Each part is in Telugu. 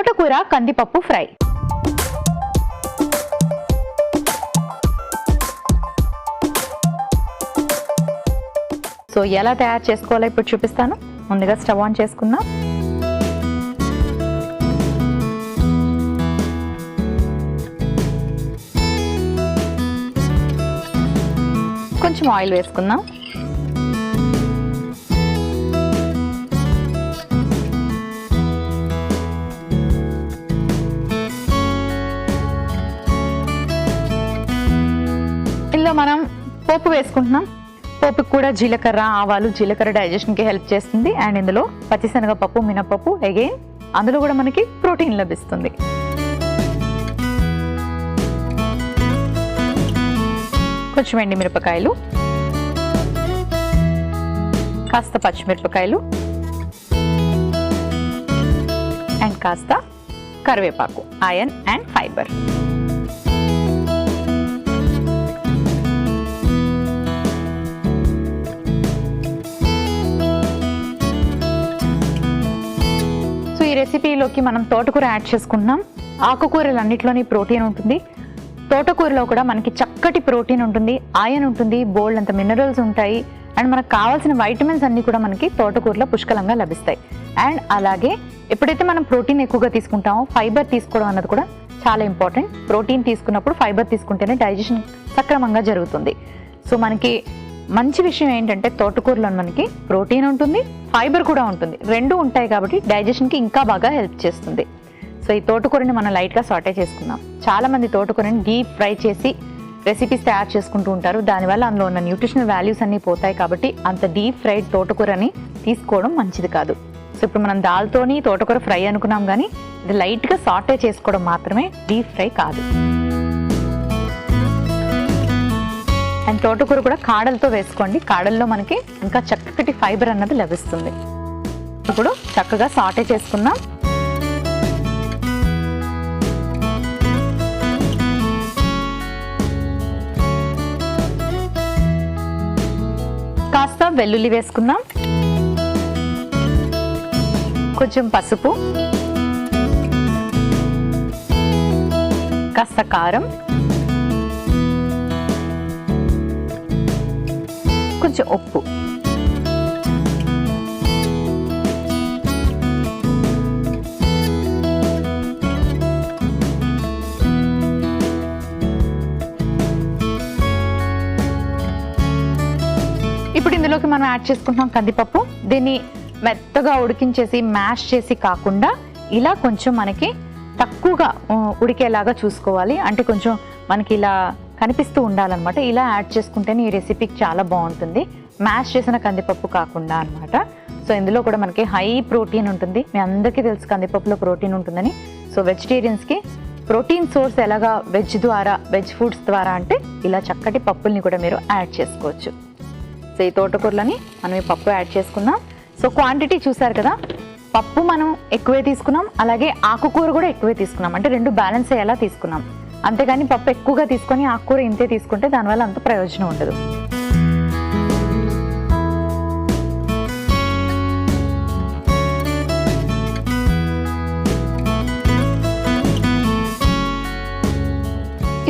తోటకూర కందిపప్పు ఫ్రై. సో ఎలా తయారు చేసుకోవాలో ఇప్పుడు చూపిస్తాను. ముందుగా స్టవ్ ఆన్ చేసుకుందాం. కొంచెం ఆయిల్ వేసుకుందాం. ఇందులో మనం పోపు వేసుకుంటున్నాం. పోపుకి కూడా జీలకర్ర, ఆవాలు. జీలకర్ర డైజెషన్కి హెల్ప్ చేస్తుంది. అండ్ ఇందులో పచ్చిశనగపప్పు, మినపప్పు. అగైన్ అందులో కూడా మనకి ప్రోటీన్ లభిస్తుంది. కొంచెం ఎండి మిరపకాయలు, కాస్త పచ్చిమిరపకాయలు అండ్ కాస్త కరివేపాకు. Iron and fibre. సో ఈ రెసిపీలోకి మనం తోటకూర యాడ్ చేసుకుంటున్నాం. ఆకుకూరలన్నిటిలోని ప్రోటీన్ ఉంటుంది. తోటకూరలో కూడా మనకి చక్కటి ప్రోటీన్ ఉంటుంది, ఐరన్ ఉంటుంది, బోల్డ్ అంత మినరల్స్ ఉంటాయి. అండ్ మనకు కావాల్సిన వైటమిన్స్ అన్నీ కూడా మనకి తోటకూరలో పుష్కలంగా లభిస్తాయి. అండ్ అలాగే ఎప్పుడైతే మనం ప్రోటీన్ ఎక్కువగా తీసుకుంటామో ఫైబర్ తీసుకోవడం అన్నది కూడా చాలా ఇంపార్టెంట్. ప్రోటీన్ తీసుకున్నప్పుడు ఫైబర్ తీసుకుంటేనే డైజెషన్ సక్రమంగా జరుగుతుంది. సో మనకి మంచి విషయం ఏంటంటే తోటకూరలో మనకి ప్రోటీన్ ఉంటుంది, ఫైబర్ కూడా ఉంటుంది. రెండు ఉంటాయి కాబట్టి డైజెషన్కి ఇంకా బాగా హెల్ప్ చేస్తుంది. సో ఈ తోటకూరని మనం లైట్గా సాటే చేసుకుందాం. చాలామంది తోటకూరని డీప్ ఫ్రై చేసి రెసిపీస్ తయారు చేసుకుంటూ ఉంటారు. దానివల్ల అందులో ఉన్న న్యూట్రిషనల్ వాల్యూస్ అన్నీ పోతాయి. కాబట్టి అంత డీప్ ఫ్రైడ్ తోటకూరని తీసుకోవడం మంచిది కాదు. సో ఇప్పుడు మనం దాల్తోని తోటకూర ఫ్రై అనుకున్నాం, కానీ ఇది లైట్గా సాటే చేసుకోవడం మాత్రమే, డీప్ ఫ్రై కాదు. అండ్ తోటకూర కూడా కాడలతో వేసుకోండి. కాడల్లో మనకి ఇంకా చక్కటి ఫైబర్ అన్నది లభిస్తుంది. ఇప్పుడు చక్కగా సాటే చేసుకుందాం. కాస్త వెల్లుల్లి వేసుకుందాం. కొంచెం పసుపు, కాస్త కారం, కొంచెం ఉప్పు. ఇప్పుడు ఇందులోకి మనం యాడ్ చేసుకుంటున్నాం కందిపప్పు. దీన్ని మెత్తగా ఉడికించేసి మ్యాష్ చేసి కాకుండా ఇలా కొంచెం మనకి తక్కువగా ఉడికేలాగా చూసుకోవాలి. అంటే కొంచెం మనకి ఇలా కనిపిస్తూ ఉండాలన్నమాట. ఇలా యాడ్ చేసుకుంటేనే ఈ రెసిపీకి చాలా బాగుంటుంది. మ్యాష్ చేసిన కందిపప్పు కాకుండా అన్నమాట. సో ఇందులో కూడా మనకి హై ప్రోటీన్ ఉంటుంది. మీ అందరికీ తెలుసు కందిపప్పులో ప్రోటీన్ ఉంటుందని. సో వెజిటేరియన్స్కి ప్రోటీన్ సోర్స్ ఎలాగా వెజ్ ద్వారా, వెజ్ ఫుడ్స్ ద్వారా అంటే ఇలా చక్కటి పప్పుల్ని కూడా మీరు యాడ్ చేసుకోవచ్చు. సో ఈ తోటకూరలని మనం ఈ పప్పు యాడ్ చేసుకుందాం. సో క్వాంటిటీ చూసారు కదా, పప్పు మనం ఎక్కువే తీసుకున్నాం, అలాగే ఆకుకూర కూడా ఎక్కువే తీసుకున్నాం. అంటే రెండు బ్యాలెన్స్ అయ్యేలా తీసుకున్నాం. అంతేగాని పప్పు ఎక్కువగా తీసుకొని ఆకుకూర ఇంతే తీసుకుంటే దానివల్ల అంత ప్రయోజనం ఉండదు.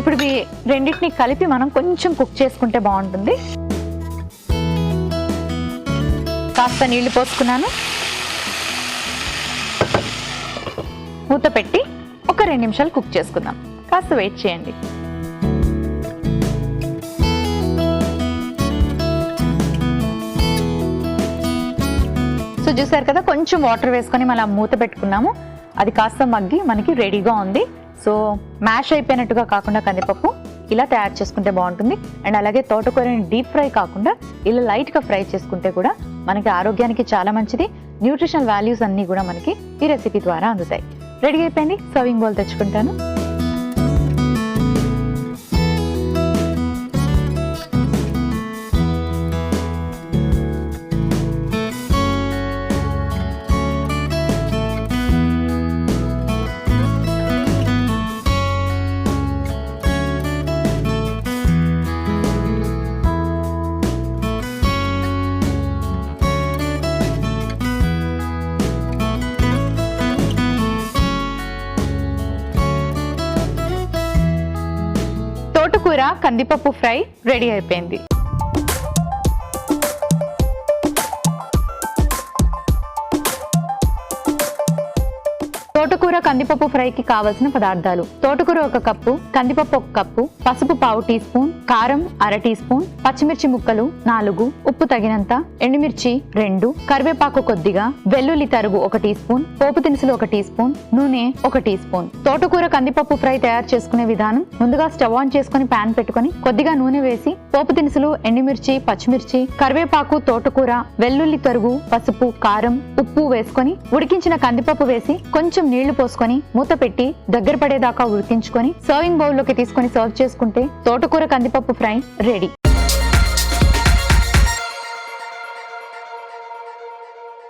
ఇప్పుడు ఇవి రెండింటిని కలిపి మనం కొంచెం కుక్ చేసుకుంటే బాగుంటుంది. కాస్త నీళ్లు పోసుకున్నాను. మూత పెట్టి ఒక 2 నిమిషాలు కుక్ చేసుకుందాం. కాస్త వెయిట్ చేయండి. సో చూసారు కదా, కొంచెం వాటర్ వేసుకొని మళ్ళీ మూత పెట్టుకున్నాము. అది కాస్త మగ్గి మనకి రెడీగా ఉంది. సో మ్యాష్ అయిపోయినట్టుగా కాకుండా కందిపప్పు ఇలా తయారు చేసుకుంటే బాగుంటుంది. అండ్ అలాగే తోటకూరని డీప్ ఫ్రై కాకుండా ఇలా లైట్గా ఫ్రై చేసుకుంటే కూడా మనకి ఆరోగ్యానికి చాలా మంచిది. న్యూట్రిషనల్ వాల్యూస్ అన్నీ కూడా మనకి ఈ రెసిపీ ద్వారా అందుతాయి. రెడీ అయిపోయింది. సర్వింగ్ బౌల్ తెచ్చుకుంటాను. తోటకూర కందిపప్పు ఫ్రై రెడీ అయిపోయింది. తోటకూర కందిపప్పు ఫ్రైకి కావలసిన పదార్థాలు: తోటకూర 1 కప్పు, కందిపప్పు 1 కప్పు, పసుపు 1/2 టీ స్పూన్, కారం 1/2 టీ స్పూన్, పచ్చిమిర్చి ముక్కలు 4, ఉప్పు తగినంత, ఎండుమిర్చి 2, కరివేపాకు కొద్దిగా, వెల్లుల్లి తరుగు 1 టీ స్పూన్, పోపు దినుసులు 1 టీ స్పూన్, నూనె 1 టీ స్పూన్. తోటకూర కందిపప్పు ఫ్రై తయారు చేసుకునే విధానం: ముందుగా స్టవ్ ఆన్ చేసుకుని పాన్ పెట్టుకుని కొద్దిగా నూనె వేసి పోపు దినుసులు, ఎండుమిర్చి, పచ్చిమిర్చి, కరివేపాకు, తోటకూర, వెల్లుల్లి తరుగు, పసుపు, కారం, ఉప్పు వేసుకొని ఉడికించిన కందిపప్పు వేసి కొంచెం నీళ్లు పోసుకొని మూత పెట్టి దగ్గర పడేదాకా ఉడికించుకొని సర్వింగ్ బౌల్ లోకి తీసుకొని సర్వ్ చేసుకుంటే తోటకూర కందిపప్పు ఫ్రై రెడీ.